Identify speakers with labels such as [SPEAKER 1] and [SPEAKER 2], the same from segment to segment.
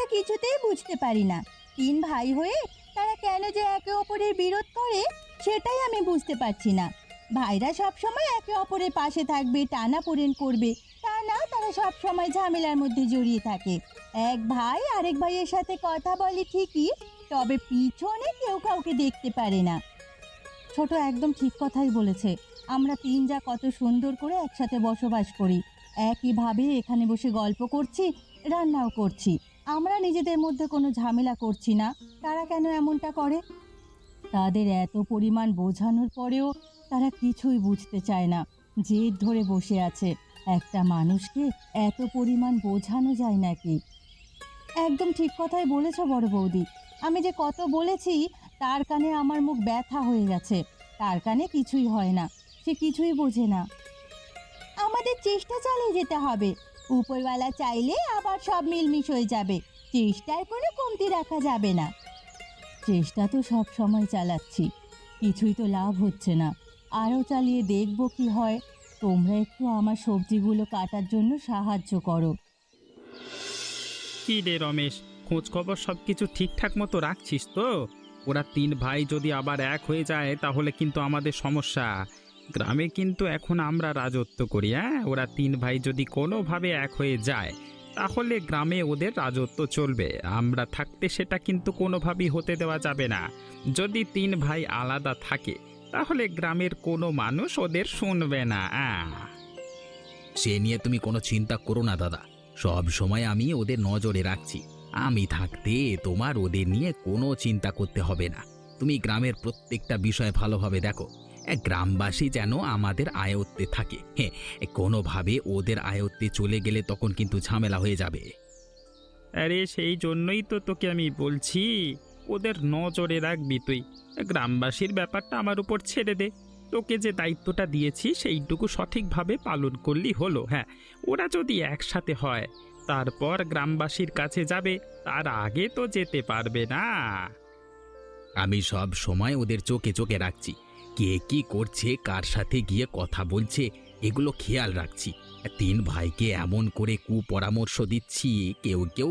[SPEAKER 1] কথা কিছুতেই বুঝতে পারি না। তিন ভাই হয়ে তারা কেন যে একে অপরের বিরোধ করে সেটাই আমি বুঝতে পারছি না। ভাইরা সব সময় একে অপরের পাশে থাকবে, টানাপোড়েন করবে, তা না তারা সব সময় ঝামেলার মধ্যে জড়িয়ে থাকে। এক ভাই আরেক ভাইয়ের সাথে কথা বলে ঠিকই, তবে পিছনে কেউ কাউকে দেখতে পারে না। ছোট একদম ঠিক কথাই বলেছে। আমরা তিন যা কত সুন্দর করে একসাথে বসবাস করি, একইভাবে এখানে বসে গল্প করছি, রান্নাও করছি। আমরা নিজেদের মধ্যে কোনো ঝামেলা করছি না, তারা কেন এমনটা করে? তাদের এত পরিমাণ বোঝানোর পরেও তারা কিছুই বুঝতে চায় না, জেদ ধরে বসে আছে। একটা মানুষকে এত পরিমাণ বোঝানো যায় নাকি? একদম ঠিক কথাই বলেছ বড় বৌদি। আমি যে কত বলেছি, তার কানে আমার মুখ ব্যথা হয়ে গেছে। তার কানে কিছুই হয় না, সে কিছুই বোঝে না। আমাদের চেষ্টা চালিয়ে যেতে হবে। উপরওয়ালা চাইলে আবার সব মিলমিশ হয়ে যাবে। চেষ্টার কোনো কমতি রাখা যাবে না। চেষ্টা তো সব সময় চালাচ্ছি, কিছুই তো লাভ হচ্ছে না। আরও চালিয়ে দেখব কি হয়। তোমরা একটু আমার সবজিগুলো কাটার জন্য সাহায্য করো।
[SPEAKER 2] কি রে রমেশ, খোঁজ খবর সব কিছু ঠিকঠাক মতো রাখছিস তো? ওরা তিন ভাই যদি আবার এক হয়ে যায় তাহলে কিন্তু আমাদের সমস্যা। গ্রামে কিন্তু এখন আমরা রাজত্ব করি, হ্যাঁ? ওরা তিন ভাই যদি কোনোভাবে এক হয়ে যায় তাহলে গ্রামে ওদের রাজত্ব চলবে। আমরা থাকতে সেটা কিন্তু কোনোভাবেই হতে দেওয়া যাবে না। যদি তিন ভাই আলাদা থাকে তাহলে গ্রামের কোনো মানুষ ওদের শুনবে না।
[SPEAKER 3] সে নিয়ে তুমি কোনো চিন্তা করো না দাদা, সব সময় আমি ওদের নজরে রাখছি। আমি থাকতে তোমার ওদের নিয়ে কোনো চিন্তা করতে হবে না। তুমি গ্রামের প্রত্যেকটা বিষয় ভালোভাবে দেখো। গ্রামবাসী যেন আমাদের আয়ত্তে থাকে। হ্যাঁ, কোনোভাবে ওদের আয়ত্তে চলে গেলে তখন কিন্তু ঝামেলা হয়ে যাবে।
[SPEAKER 2] আরে সেই জন্যই তো তোকে আমি বলছি, ওদের নজরে রাখবি তুই। গ্রামবাসীর ব্যাপারটা আমার উপর ছেড়ে দে। তোকে যে দায়িত্বটা দিয়েছি সেইটুকু সঠিকভাবে পালন করলেই হলো। হ্যাঁ, ওরা যদি একসাথে হয় তারপর গ্রামবাসীর কাছে যাবে, তার আগে তো যেতে পারবে না।
[SPEAKER 3] আমি সব সময় ওদের চোখে চোখে রাখছি, কে কি করছে, কার সাথে গিয়ে কথা বলছে, এগুলো খেয়াল রাখছি। তিন ভাইকে এমন করে কুপরামর্শ দিচ্ছি, কেউ কেউ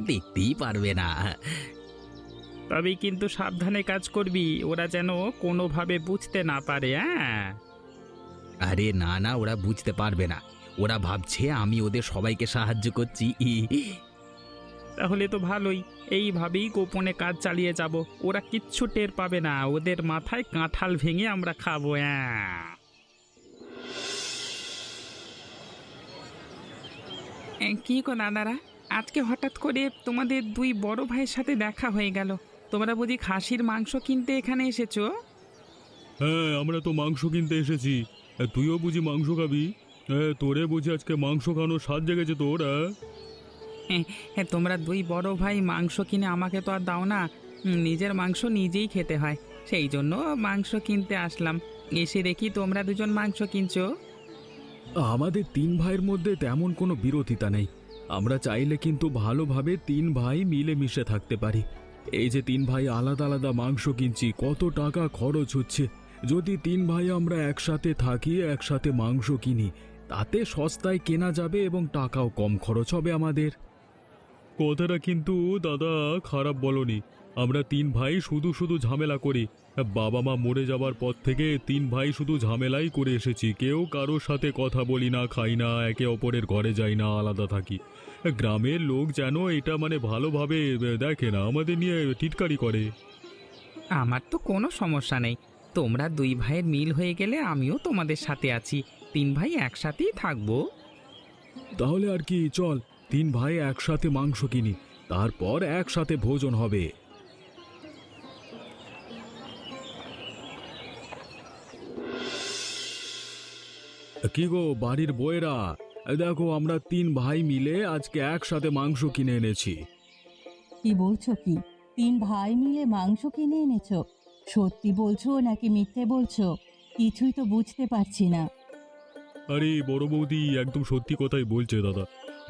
[SPEAKER 3] দেখতেই পারবে না।
[SPEAKER 2] তবেই কিন্তু সাবধানে কাজ করবি, ওরা যেন কোনোভাবে বুঝতে না পারে। হ্যাঁ,
[SPEAKER 3] আরে না না, ওরা বুঝতে পারবে না। ওরা ভাবছে আমি ওদের সবাইকে সাহায্য করছি।
[SPEAKER 2] তাহলে তো ভালোই। এইভাবেই গোপনে কাজ চালিয়ে যাব, ওরা কিচ্ছু টের পাবে না। ওদের মাথায় কাঁঠাল ভেঙে আমরা খাবো। কি গো দাদারা, আজকে হঠাৎ করে তোমাদের দুই বড় ভাইয়ের সাথে দেখা হয়ে গেল। তোমরা বুঝি খাসির মাংস কিনতে এখানে এসেছো?
[SPEAKER 4] হ্যাঁ, আমরা তো মাংস কিনতে এসেছি। তুইও বুঝি মাংস খাবি? হ্যাঁ, তোরে বুঝি আজকে মাংস খানোর স্বাদ জেগেছে তোর?
[SPEAKER 2] হ্যাঁ, তোমরা দুই বড় ভাই মাংস কিনে আমাকে তো আর দাও না। নিজের মাংস নিজেই খেতে হয়, সেই জন্য মাংস কিনতে আসলাম। এসে দেখি তোমরা দুজন মাংস কিনছো।
[SPEAKER 4] আমাদের তিন ভাইয়ের মধ্যে তেমন কোনো বিরোধিতা নেই। আমরা চাইলে কিন্তু ভালোভাবে তিন ভাই মিলেমিশে থাকতে পারি। এই যে তিন ভাই আলাদা আলাদা মাংস কিনছি, কত টাকা খরচ হচ্ছে। যদি তিন ভাই আমরা একসাথে থাকি, একসাথে মাংস কিনি, তাতে সস্তায় কেনা যাবে এবং টাকাও কম খরচ হবে আমাদের। কথাটা কিন্তু দাদা খারাপ বলনি। আমরা তিন ভাই শুধু শুধু ঝামেলা করি। বাবা মা মরে যাবার পর থেকে তিন ভাই শুধু ঝামেলাই করে এসেছি। কেউ কারোর সাথে কথা বলি না, খাই না, একে অপরের ঘরে যাই না, আলাদা থাকি। গ্রামের লোক যেন এটা মানে ভালোভাবে দেখে না, আমাদের নিয়ে টিটকারি করে।
[SPEAKER 2] আমার তো কোনো সমস্যা নেই, তোমরা দুই ভাইয়ের মিল হয়ে গেলে আমিও তোমাদের সাথে আছি। তিন ভাই একসাথেই থাকবো।
[SPEAKER 4] তাহলে আর কি, চল তিন ভাই একসাথে মাংস কিনি, তারপর একসাথে ভোজন হবে। কি গো বাড়ির বউয়েরা, দেখো আমরা তিন ভাই মিলে আজকে একসাথে মাংস কিনে এনেছি।
[SPEAKER 1] কি বলছো কি? তিন ভাই মিলে মাংস কিনে এনেছো? সত্যি বলছো নাকি মিথ্যে বলছো? কিছুই তো বুঝতে পারছি না।
[SPEAKER 4] আরে বড় বৌদি একদম সত্যি কথাই বলছে দাদা।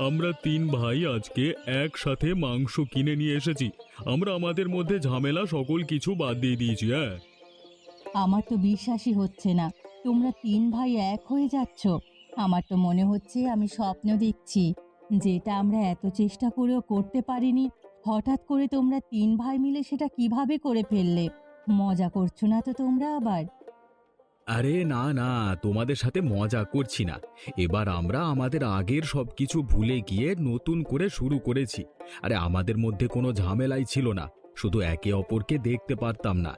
[SPEAKER 4] আমরা তিন ভাই আজকে একসাথে মাংস কিনে নিয়ে এসেছি। আমরা আমাদের মধ্যে ঝামেলা সকল কিছু বাদ দিয়ে দিয়েছি। হ্যাঁ,
[SPEAKER 1] আমার তো বিশ্বাসই হচ্ছে না, তোমরা তিন ভাই এক হয়ে যাচ্ছ। আমার তো মনে হচ্ছে আমি স্বপ্ন দেখছি। যেটা আমরা এত চেষ্টা করেও করতে পারিনি, হঠাৎ করে তোমরা তিন ভাই মিলে সেটা কিভাবে করে ফেললে? মজা করছো না তো তোমরা আবার?
[SPEAKER 4] আরে না না, তোমাদের সাথে মজা করছি না। এবার আমরা আমাদের আগের সবকিছু ভুলে গিয়ে নতুন করে শুরু করেছি। আরে আমাদের মধ্যে কোনো ঝামেলাই ছিল না, শুধু একে অপরকে দেখতে পারতাম না।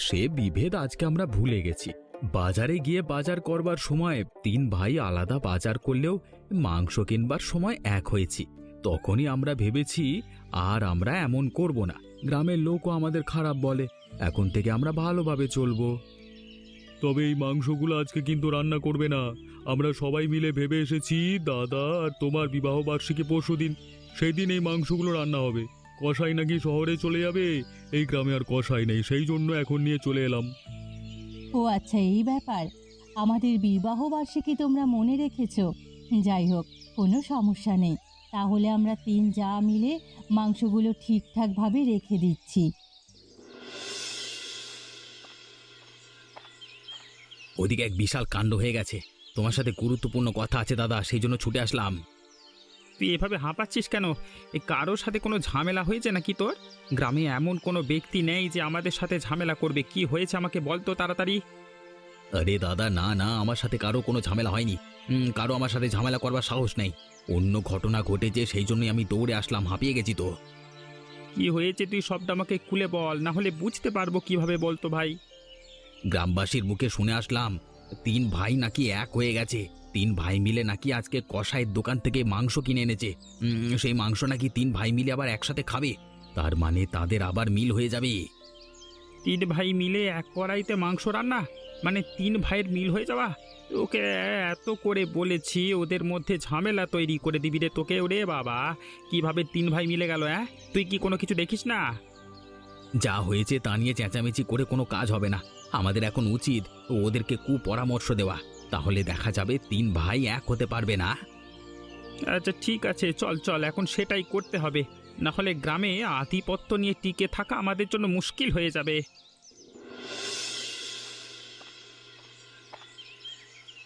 [SPEAKER 4] সে বিভেদ আজকে আমরা ভুলে গেছি। বাজারে গিয়ে বাজার করবার সময় তিন ভাই আলাদা বাজার করলেও মাংস কিনবার সময় এক হয়েছি। তখনই আমরা ভেবেছি আর আমরা এমন করব না। গ্রামের লোকও আমাদের খারাপ বলে, এখন থেকে আমরা ভালোভাবে চলবো। তবে এই মাংসগুলো আজকে কিন্তু রান্না করবে না। আমরা সবাই মিলে ভেবে এসেছি দাদা আর তোমার বিবাহ বার্ষিকী পরশুদিন, সেই দিন এই মাংসগুলো রান্না হবে। কসাই নাকি শহরে চলে যাবে, এই গ্রামে আর কসাই নেই, সেই জন্য এখন নিয়ে চলে এলাম।
[SPEAKER 1] ও আচ্ছা, এই ব্যাপার। আমাদের বিবাহ বার্ষিকী তোমরা মনে রেখেছো। যাই হোক, কোনো সমস্যা নেই। তাহলে আমরা তিন যা মিলে মাংসগুলো ঠিকঠাকভাবে রেখে দিচ্ছি।
[SPEAKER 3] ওদিকে এক বিশাল কাণ্ড হয়ে গেছে। তোমার সাথে গুরুত্বপূর্ণ কথা আছে দাদা, সেই জন্য ছুটে আসলাম।
[SPEAKER 2] তুই এভাবে হাঁপাচ্ছিস কেন? এই কারোর সাথে কোনো ঝামেলা হয়েছে নাকি তোর? গ্রামে এমন কোনো ব্যক্তি নেই যে আমাদের সাথে ঝামেলা করবে। কি হয়েছে আমাকে বল তো তাড়াতাড়ি।
[SPEAKER 3] আরে দাদা না না, আমার সাথে কারো কোনো ঝামেলা হয়নি। কারো আমার সাথে ঝামেলা করবার সাহস নেই। অন্য ঘটনা ঘটেছে, সেই জন্যই আমি দৌড়ে আসলাম, হাঁপিয়ে গেছি তো।
[SPEAKER 2] কি হয়েছে তুই সবটা আমাকে খুলে বল, না হলে বুঝতে পারবো কিভাবে, বলতো ভাই।
[SPEAKER 3] গ্রামবাসীর মুখে শুনে আসলাম তিন ভাই নাকি এক হয়ে গেছে। তিন ভাই মিলে নাকি আজকে কসাইয়ের দোকান থেকে মাংস কিনে এনেছে। সেই মাংস নাকি তিন ভাই মিলে আবার একসাথে খাবে। তার মানে তাদের আবার মিল হয়ে যাবে।
[SPEAKER 2] তিন ভাই মিলে এক কড়াইতে মাংস রান্না, মানে তিন ভাইয়ের মিল হয়ে যাওয়া? তোকে এত করে বলেছি ওদের মধ্যে ঝামেলা তৈরি করে দিবি রে তোকে। ওরে বাবা, কিভাবে তিন ভাই মিলে গেল? তুই কি কোনো কিছু দেখিস না?
[SPEAKER 3] যা হয়েছে তা নিয়ে চেঁচামেচি করে কোনো কাজ হবে না। আমাদের এখন উচিত ওদেরকে কুপরামর্শ দেওয়া, তাহলে দেখা যাবে তিন ভাই এক হতে পারবে না।
[SPEAKER 2] আচ্ছা ঠিক আছে, চল চল, এখন সেটাই করতে হবে। না হলে গ্রামে আধিপত্য নিয়ে টিকে থাকা আমাদের জন্য মুশকিল হয়ে যাবে।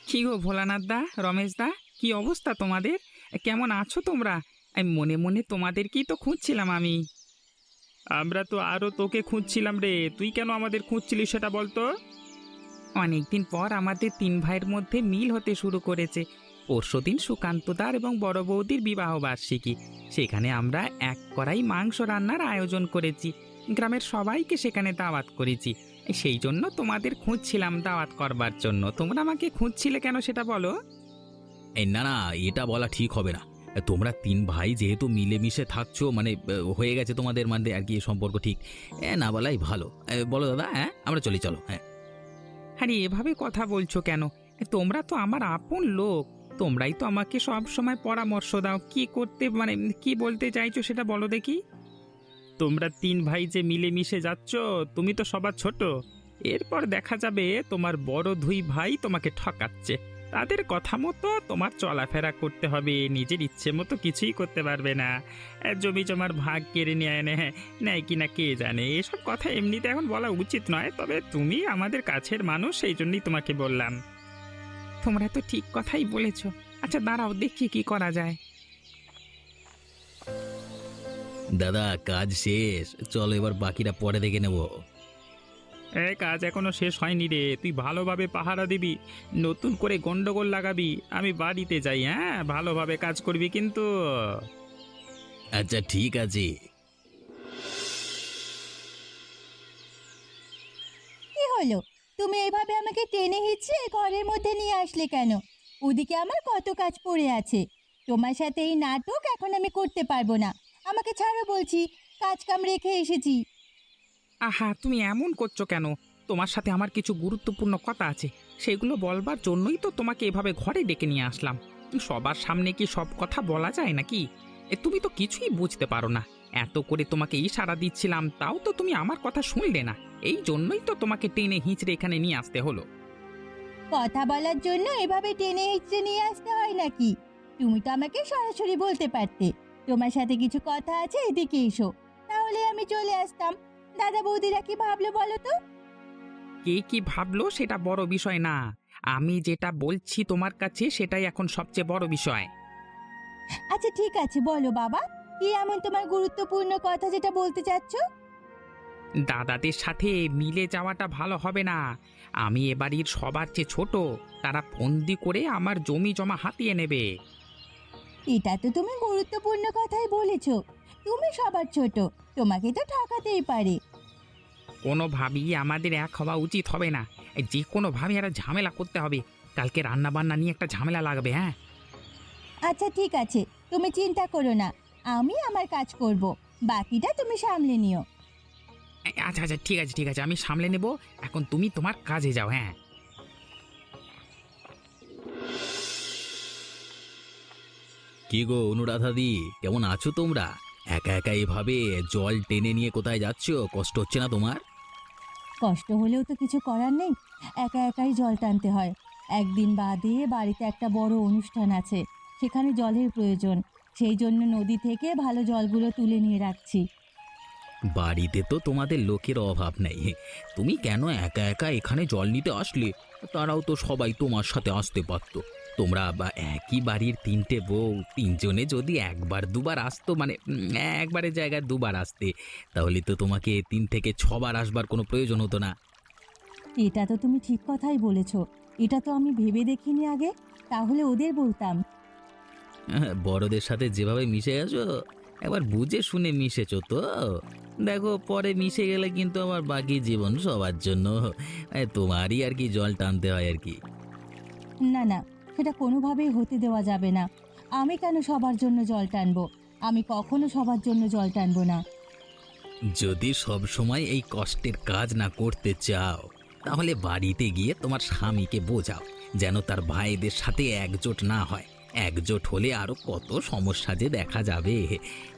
[SPEAKER 2] কি গো ভোলানাথ দা, রমেশ দা, কি অবস্থা তোমাদের? কেমন আছো তোমরা? আমি মনে মনে তোমাদেরকেই তো খুঁজছিলাম আমি। আমরা তো আরো তোকে খুঁজছিলাম রে। তুই কেন আমাদের খুঁজছিলি সেটা বলতো। অনেকদিন পর আমাদের তিন ভাইয়ের মধ্যে মিল হতে শুরু করেছে। পরশুদিন সুকান্তদার এবং বড় বৌদির বিবাহ বার্ষিকী। সেখানে আমরা এক কড়াই মাংস রান্নার আয়োজন করেছি। গ্রামের সবাইকে সেখানে দাওয়াত করেছি। সেই জন্য তোমাদের খুঁজছিলাম দাওয়াত করবার জন্য। তোমরা আমাকে খুঁজছিলে কেন সেটা বলো।
[SPEAKER 3] এই না না, এটা বলা ঠিক হবে না। তোমরা তিন ভাই যেহেতু মিলেমিশে থাকছো, মানে হয়ে গেছে তোমাদের মধ্যে আর কি সম্পর্ক, ঠিক না বলাই ভালো। বলো দাদা, হ্যাঁ আমরা চলি, চলো। হ্যাঁ
[SPEAKER 2] আরে এভাবে কথা বলছো কেন? তোমরা তো আমার আপন লোক। তোমরাই তো আমাকে সব সময় পরামর্শ দাও কি করতে, মানে কি বলতে চাইছো সেটা বলো দেখি। তোমরা তিন ভাই যে মিলেমিশে যাচ্ছ, তুমি তো সবার ছোট। এরপর দেখা যাবে তোমার বড় দুই ভাই তোমাকে ঠকাচ্ছে। তাদের কথা মতো তোমার চলাফেরা করতে হবে, নিজের ইচ্ছে মতো কিছুই করতে পারবে না। জমি জমার ভাগ কেড়ে নিয়ে নেয় কিনা কে জানে। এসব কথা এমনিতে এখন বলা উচিত নয়, তবে তুমি আমাদের কাছের মানুষ, সেই জন্যই তোমাকে বললাম। তোমরা তো ঠিক কথাই বলেছ। আচ্ছা দাঁড়াও, দেখি কি করা যায়।
[SPEAKER 3] দাদা, কাজ শেষ, চলো এবার বাকিটা পরে দেখে নেব।
[SPEAKER 2] কাজ এখনো শেষ হয়নি রে। তুই ভালোভাবে পাহারা দিবি, নতুন করে গন্ডগোল লাগাবি। আমি বাড়িতে যাই, হ্যাঁ? ভালোভাবে কাজ করবি কিন্তু।
[SPEAKER 3] আচ্ছা ঠিক আছে।
[SPEAKER 1] কি হলো? তুমি এইভাবে আমাকে টেনে হিঁচড়ে ঘরের মধ্যে নিয়ে আসলে কেন? ওদিকে আমার কত কাজ পড়ে আছে। তোমার সাথে এই নাটক এখন আমি করতে পারবো না। আমাকে ছাড়ো বলছি, কাজ কাম রেখে এসেছি।
[SPEAKER 2] আহা, তুমি এমন করছো কেন? তোমার সাথে আমার কিছু গুরুত্বপূর্ণ কথা আছে, সেগুলো বলবার জন্যই তো তোমাকে এভাবে ঘরে ডেকে নিয়ে আসলাম। সবার সামনে কি সব কথা বলা যায় নাকি? তুমি তো কিছুই বুঝতে পারো না। এত করে তোমাকে ইশারা দিচ্ছিলাম, তাও তো তুমি আমার কথা শুনলে না। এই জন্যই তো তোমাকে টেনে হিঁচড়ে এখানে নিয়ে আসতে হলো।
[SPEAKER 1] কথা বলার জন্য এভাবে টেনে হিঁচড়ে নিয়ে আসতে হয় নাকি? তুমি তো আমাকে সরাসরি বলতে পারতে, তোমার সাথে কিছু কথা আছে, এদিকে এসো। তাহলে আমি চলে আসতাম। দাদা বৌদিরা কি ভাবলো বলো তো?
[SPEAKER 2] কে কি ভাবলো সেটা বড় বিষয় না। আমি যেটা বলছি তোমার কাছে সেটাই এখন সবচেয়ে বড় বিষয়।
[SPEAKER 1] আচ্ছা ঠিক আছে, বলো বাবা, কি এমন তোমার গুরুত্বপূর্ণ কথা যেটা বলতে চাচ্ছ?
[SPEAKER 2] দাদাদের সাথে মিলে যাওয়াটা ভালো হবে না। আমি এ বাড়ির সবার চেয়ে ছোট, তারা ফন্দি করে আমার জমি জমা হাতিয়ে নেবে।
[SPEAKER 1] এটা তো তুমি গুরুত্বপূর্ণ কথাই বলেছো। তুমি সবার ছোট, তোমাকে তো ঠকাতেই পারে।
[SPEAKER 2] কোনোভাবেই আমাদের এক হওয়া উচিত হবে না। যে কোনোভাবে একটা ঝামেলা করতে হবে। কালকে রান্না বান্না নিয়ে একটা ঝামেলা লাগবে। হ্যাঁ,
[SPEAKER 1] আচ্ছা ঠিক আছে, তুমি চিন্তা করো না, আমি আমার কাজ করব, বাকিটা তুমি সামলে নিও।
[SPEAKER 2] আচ্ছা আচ্ছা, ঠিক আছে ঠিক আছে, আমি সামলে নেব। এখন তুমি তোমার কাজে যাও। হ্যাঁ,
[SPEAKER 3] কি গো অনুরাধাদি, কেমন আছো তোমরা? একা একা এভাবে জল টেনে নিয়ে কোথায় যাচ্ছ? কষ্ট হচ্ছে না তোমার?
[SPEAKER 1] কষ্ট হলেও তো কিছু করার নেই, একা একাই জল টানতে হয়। একদিন বাদে বাড়িতে একটা বড় অনুষ্ঠান আছে, সেখানে জলের প্রয়োজন। সেই জন্য নদী থেকে ভালো জলগুলো তুলে নিয়ে রাখছি।
[SPEAKER 3] বাড়িতে তো তোমাদের লোকের অভাব নেই, তুমি কেন একা একা এখানে জল নিতে আসলে? তারাও তো সবাই তোমার সাথে আসতে পারতো। তোমরা বা একই বাড়ির তিনটে বউ, তিনজনে যদি একবার দুবার আসতো, মানে একবারের জায়গায় দুবার আসতে, তাহলে তো তোমাকে 3 থেকে 6 বার আসবার কোনো প্রয়োজন হতো না।
[SPEAKER 1] এটা তো তুমি ঠিক কথাই বলেছো, এটা তো আমি ভেবে দেখিনি আগে, তাহলে ওদের বলতাম।
[SPEAKER 3] বড়দের সাথে যেভাবে মিশে গেছো, একবার বুঝে শুনে মিশেছো তো। দেখো, পরে মিশে গেলে কিন্তু আমার বাকি জীবন সবার জন্য তোমারই আর কি জল টানতে হয় আর কি।
[SPEAKER 1] না না, সেটা কোনোভাবেই হতে দেওয়া যাবে না। আমি কেন সবার জন্য জল টানবো? আমি কখনো সবার জন্য জল টানবো না।
[SPEAKER 3] যদি সব সময় এই কষ্টের কাজ না করতে চাও, তাহলে বাড়িতে গিয়ে তোমার স্বামীকে বোঝাও যেন তার ভাইদের সাথে একজোট না হয়। একজোট হলে আরো কত সমস্যা যে দেখা যাবে,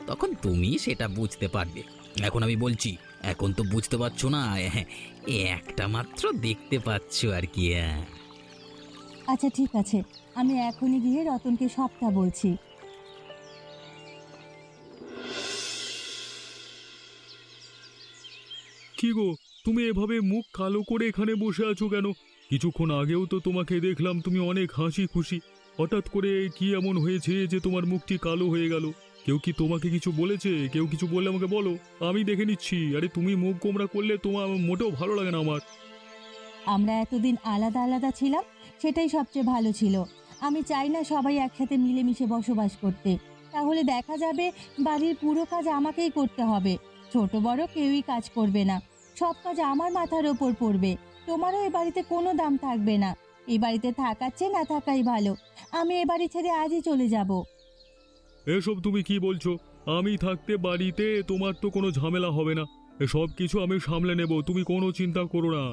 [SPEAKER 3] তখন তুমি সেটা বুঝতে পারবে। এখন আমি বলছি, এখন তো বুঝতে পারছো না, একটা মাত্র দেখতে পাচ্ছ আর কি।
[SPEAKER 1] আচ্ছা ঠিক আছে, আমি এখনই গিয়ে রতনকে সবটা বলছি।
[SPEAKER 4] কি গো, তুমি এভাবে মুখ কালো করে এখানে বসে আছো কেন? কিছুক্ষণ আগেও তো তোমাকে দেখলাম তুমি অনেক হাসি খুশি। হঠাৎ করে কি এমন হয়েছে যে তোমার মুখটি কালো হয়ে গেল? কেউ কি তোমাকে কিছু বলেছে? কেউ কিছু বললে আমাকে বলো, আমি দেখে নিচ্ছি। আরে তুমি মুখ গোমড়া করলে তোমার মোটেও ভালো লাগে না আমার।
[SPEAKER 1] আমরা এতদিন আলাদা আলাদা ছিলাম, সেটাই সবচেয়ে ভালো ছিল। আমি চাই না সবাই একসাথে মিলেমিশে বসবাস করতে, তাহলে দেখা যাবে বাড়ির পুরো কাজ আমাকেই করতে হবে। ছোট বড় কেউই কাজ করবে না, সব কাজ আমার মাথার ওপর পড়বে। তোমারও এ বাড়িতে কোনো দাম থাকবে না। এই বাড়িতে থাকার চেয়ে না থাকাই ভালো। আমি এ বাড়ি ছেড়ে আজই চলে যাব।
[SPEAKER 4] এসব তুমি কি বলছো? আমি থাকতে বাড়িতে তোমার তো কোনো ঝামেলা হবে না। সব কিছু আমি সামলে নেব, তুমি কোনো চিন্তা করো না।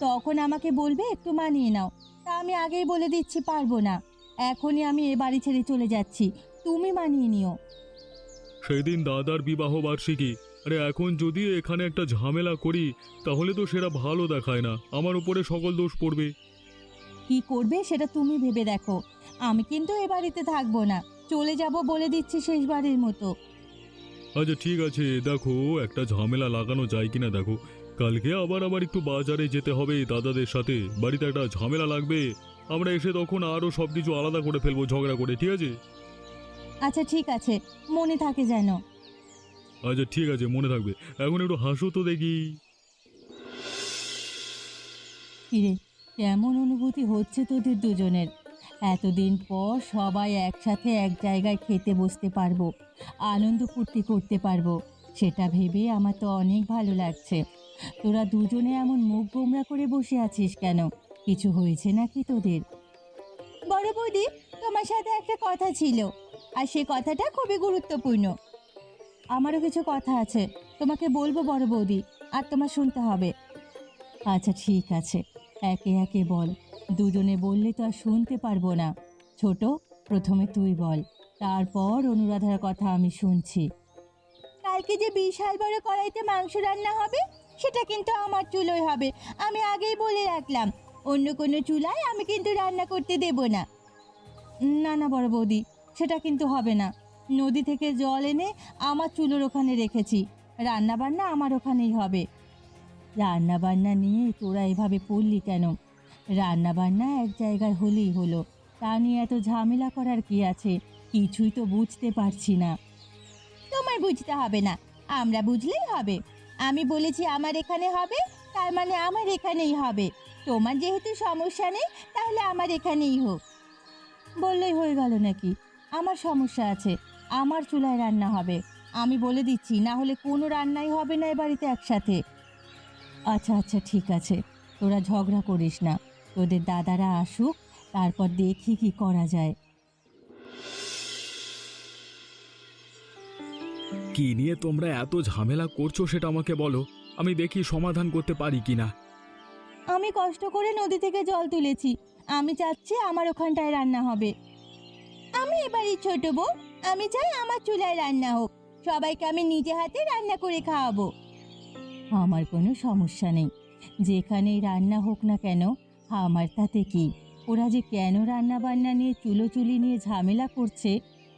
[SPEAKER 1] তখন আমাকে বলবে একটু মানিয়ে নাও, তা আমি আগেই বলে দিচ্ছি পারবো না। এখনই আমি এ বাড়ি ছেড়ে চলে যাচ্ছি, তুমি মানিয়ে নিও।
[SPEAKER 4] সেদিন দাদার বিবাহ বার্ষিকী, আরে এখন যদি এখানে একটা ঝামেলা করি, তাহলে তো সেটা ভালো দেখায় না, আমার উপরে সকল দোষ পড়বে।
[SPEAKER 1] কি করবে সেটা তুমি ভেবে দেখো। আমি কিন্তু এ বাড়িতে থাকবো না, চলে যাব বলে দিচ্ছি শেষবারের মতো।
[SPEAKER 4] আচ্ছা ঠিক আছে, দেখো একটা ঝামেলা লাগানো যায় কিনা দেখো। কালকে আবার একটু বাজারে যেতে হবে দাদাদের সাথে, বাড়িতে একটা ঝামেলা লাগবে। আমরা এসে তখন আরও সব কিছু আলাদা করে ফেলবো ঝগড়া করে, ঠিক আছে?
[SPEAKER 1] আচ্ছা ঠিক আছে, মনে থাকে যেন।
[SPEAKER 4] আচ্ছা ঠিক আছে, মনে থাকবে। এখন একটু হাসো তো দেখি।
[SPEAKER 1] কিরে, কেমন অনুভূতি হচ্ছে তোদের দুজনের? এতদিন পর সবাই একসাথে এক জায়গায় খেতে বসতে পারবো, আনন্দ ফুর্তি করতে পারবো, সেটা ভেবে আমার তো অনেক ভালো লাগছে। তোরা দুজনে এমন মুখ গোমড়া করে বসে আছিস কেন? কিছু হয়েছে নাকি তোদের? বড় বৌদি, তোমার সাথে একটা কথা ছিল, আর সে কথাটা খুবই গুরুত্বপূর্ণ। আমারও কিছু কথা আছে, তোমাকে বলবো বড় বৌদি, আর তোমার শুনতে হবে। আচ্ছা ঠিক আছে, একে একে বল, দুজনে বললে তো আর শুনতে পারবো না। ছোট, প্রথমে তুই বল, তারপর অনুরাধার কথা আমি শুনছি। কালকে যে বিশাল বড় কড়াইতে মাংস রান্না হবে, সেটা কিন্তু আমার চুলোয় হবে, আমি আগেই বলে রাখলাম। অন্য কোনো চুলায় আমি কিন্তু রান্না করতে দেব না। না না বড় বৌদি, সেটা কিন্তু হবে না। নদী থেকে জল এনে আমার চুলোর ওখানে রেখেছি, রান্না বান্না আমার ওখানেই হবে। রান্না বান্না নিয়ে তোরা এভাবে পড়লি কেন? রান্না বান্না এক জায়গায় হলেই হলো, তা নিয়ে এত ঝামেলা করার কি আছে? কিছুই তো বুঝতে পারছি না। তোমার বুঝতে হবে না, আমরা বুঝলেই হবে। আমি বলেছি আমার এখানে হবে, তার মানে আমার এখানেই হবে। তোমার যেহেতু সমস্যা নেই, তাহলে আমার এখানেই হোক। বললেই হয়ে গেল নাকি? আমার সমস্যা আছে, আমার চুলায় রান্না হবে। আমি বলে দিচ্ছি, না হলে কোনো রান্নাই হবে না এ বাড়িতে একসাথে। আচ্ছা আচ্ছা, ঠিক আছে, তোরা ঝগড়া করিস না। তোদের দাদারা আসুক, তারপর দেখি কি করা যায়।
[SPEAKER 4] কি নিয়ে তোমরা এত ঝামেলা করছো সেটা আমাকে বলো, আমি দেখি সমাধান করতে পারি কিনা।
[SPEAKER 1] আমি কষ্ট করে নদী থেকে জল তুলেছি, আমি চাচ্ছি আমার ওখানটায় রান্না হবে। আমি এবারই ছোট বউ, আমি চাই আমার চুলায় রান্না হোক। সবাইকে আমি নিজে হাতে রান্না করে খাওয়াবো। আমার কোনো সমস্যা নেই, যেখানেই রান্না হোক না কেন, আমার তাতে কি। ওরা যে কেন রান্না বান্না নিয়ে চুলোচুলি নিয়ে ঝামেলা করছে,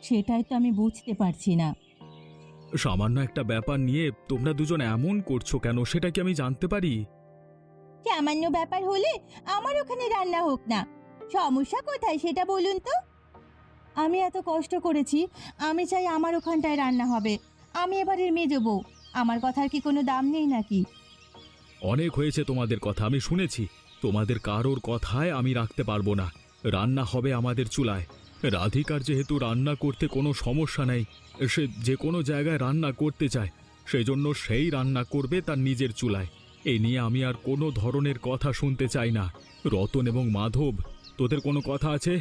[SPEAKER 1] সেটাই তো আমি বুঝতে পারছি না।
[SPEAKER 4] সামান্য একটা ব্যাপার নিয়ে তোমরা দুজন এমন করছো কেন সেটা কি আমি জানতে পারি?
[SPEAKER 1] সামান্য ব্যাপার হলে আমার ওখানে রান্না হোক না, সমস্যা কোথায় সেটা বলুন তো। আমি এত কষ্ট করেছি, আমি চাই আমার ওখানটায় রান্না হবে। আমি এবারের মেজো বউ, আমার কথার কি কোনো দাম নেই নাকি?
[SPEAKER 4] অনেক হয়েছে তোমাদের কথা, আমি শুনেছি। তোমাদের কারোর কথায় আমি রাখতে পারবো না। রান্না হবে আমাদের চুলায়। রাধিকার যেহেতু রান্না করতে কোনো সমস্যা নেই, সে যে কোনো জায়গায় রান্না করতে চায়, সেজন্য সেই রান্না করবে তার নিজের চুলায়। এই নিয়ে আমি আর কোনো ধরনের কথা শুনতে চাই না। রতন এবং মাধব, তোদের কোনো কথা আছে?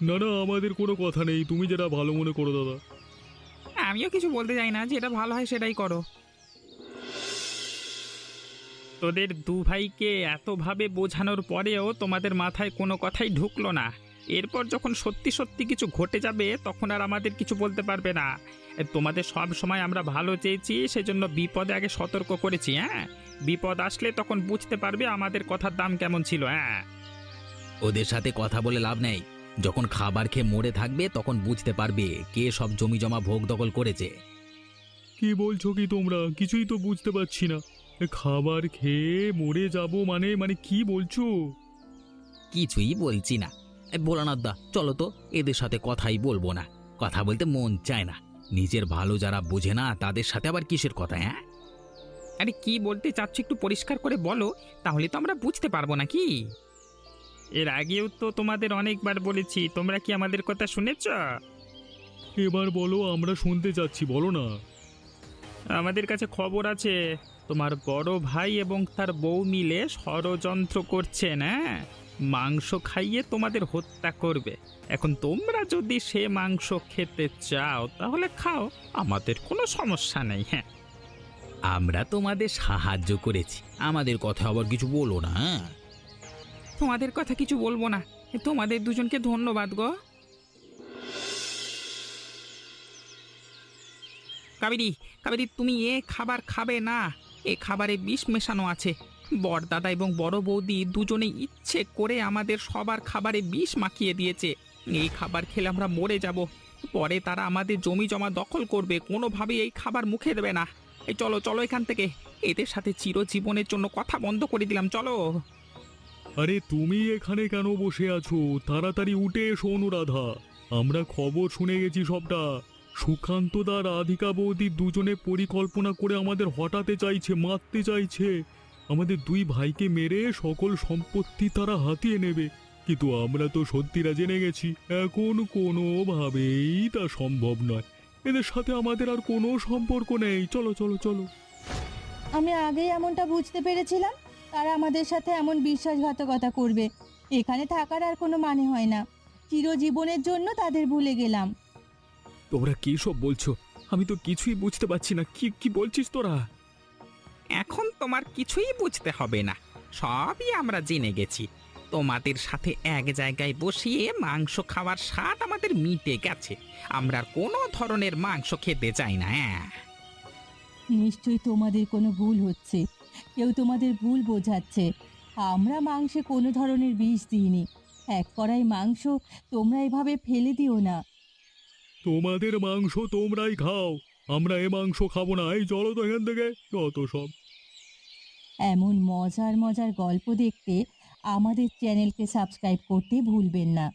[SPEAKER 4] না না, আমাদের কোনো কথা নেই, তুমি যেটা ভালো মনে করো দাদা।
[SPEAKER 2] আমিও কিছু বলতে চাই না, যেটা ভালো হয় সেটাই করো। তোদের দু ভাইকে এতভাবে বোঝানোর পরেও তোমাদের মাথায় কোনো কথাই ঢুকলো না। এরপর যখন সত্যি সত্যি কিছু ঘটে যাবে, তখন আর আমাদের কিছু বলতে পারবে না। তোমাদের সব সময় আমরা ভালো চেয়েছি, সেজন্য বিপদে আগে সতর্ক করেছি। হ্যাঁ, বিপদ আসলে তখন বুঝতে পারবে আমাদের কথার দাম কেমন ছিল। হ্যাঁ,
[SPEAKER 3] ওদের সাথে কথা বলে লাভ নেই। যখন খাবার খেয়ে মরে থাকবে তখন বুঝতে পারবে কে সব জমি জমা ভোগ দখল করেছে।
[SPEAKER 4] কি বলছো কি তোমরা? কিছুই তো বুঝতে পারছি না। খাবার খেয়ে মরে যাব মানে মানে কি বলছো?
[SPEAKER 3] কিছুই বলছি না। ভোলানাথ দা, চলো তো, এদের সাথে কথাই বলবো না। কথা বলতে মন চায় না। নিজের ভালো যারা বোঝে না তাদের সাথে আবার কিসের কথা? হ্যাঁ,
[SPEAKER 2] আরে কি বলতে চাচ্ছ একটু পরিষ্কার করে বলো, তাহলে তো আমরা বুঝতে পারবো নাকি। এর আগেও তো তোমাদের অনেকবার বলেছি, তোমরা কি আমাদের কথা শুনেছ?
[SPEAKER 4] এবার বলো, আমরা শুনতে চাচ্ছি, বলো না।
[SPEAKER 2] আমাদের কাছে খবর আছে তোমার বড় ভাই এবং তার বউ মিলে ষড়যন্ত্র করছেন। হ্যাঁ, মাংস খাইয়ে তোমাদের হত্যা করবে। এখন তোমরা যদি সে মাংস খেতে চাও তাহলে খাও, আমাদের কোনো সমস্যা নেই। হ্যাঁ,
[SPEAKER 3] আমরা তোমাদের সাহায্য করেছি, আমাদের কথা আবার কিছু বলো না। হ্যাঁ?
[SPEAKER 2] তোমাদের কথা কিছু বলবো না। তোমাদের দুজনকে ধন্যবাদ গো। কাবেরী, কাবেরী, তুমি এ খাবার খাবে না। এ খাবারে বিষ মেশানো আছে। বড়দাদা এবং বড় বৌদি দুজনে ইচ্ছে করে আমাদের সবার খাবারে বিষ মাখিয়ে দিয়েছে। এই খাবার খেলে আমরা মরে যাব। পরে তারা আমাদের জমি জমা দখল করবে, কোনোভাবেই এই খাবার মুখে দেবে না। এই চলো চলো এখান থেকে, এদের সাথে চিরজীবনের জন্য কথা বন্ধ করে দিলাম, চলো।
[SPEAKER 4] আরে তুমি এখানে কেন বসে আছো? তাড়াতাড়ি উঠে এসো অনুরাধা। আমরা খবর শুনে গেছি সবটা। সুকান্তদা রাধিকা বৌদি দুজনে পরিকল্পনা করে আমাদের হটাতে চাইছে, মারতে চাইছে। আমাদের দুই ভাইকে মেরে সকল সম্পত্তি তারা হাতিয়ে নেবে। কিন্তু আমরা তো সত্যিটা জেনে গেছি, এখন কোনোভাবেই তা সম্ভব নয়। এদের সাথে আমাদের আর কোনো সম্পর্ক নেই। চলো চলো চলো।
[SPEAKER 1] আমি আগেই এমনটা বুঝতে পেরেছিলাম, তারা আমাদের সাথে এমন বিশ্বাসঘাতকতা করবে। এখানে থাকার আর কোনো মানে হয় না, চিরজীবনের জন্য তাদের ভুলে গেলাম।
[SPEAKER 4] তোমরা কি সব বলছো? আমি তো কিছুই বুঝতে পারছি না। কি কি বলছিস তোরা?
[SPEAKER 2] এখন তোমার কিছুই বুঝতে হবে না, সবই আমরা জেনে গেছি। তোমাদের সাথে এক জায়গায় বসিয়ে মাংস খাওয়ার স্বাদ আমাদের মিটে গেছে। আমরা আর কোনো ধরনের মাংস খেতে চাই না। হ্যাঁ,
[SPEAKER 1] নিশ্চয়ই তোমাদের কোনো ভুল হচ্ছে, কেউ তোমাদের ভুল বোঝাচ্ছে। আমরা মাংসে কোনো ধরনের বিষ দিইনি। এক কড়াই মাংস তোমরা এভাবে ফেলে দিও না।
[SPEAKER 4] তোমাদের মাংস তোমরাই খাও, আমরা এ মাংস খাবো না। এই চলো তো এখান থেকে, যত সব।
[SPEAKER 1] এমন মজার মজার গল্প দেখতে আমাদের চ্যানেলকে সাবস্ক্রাইব করতে ভুলবেন না।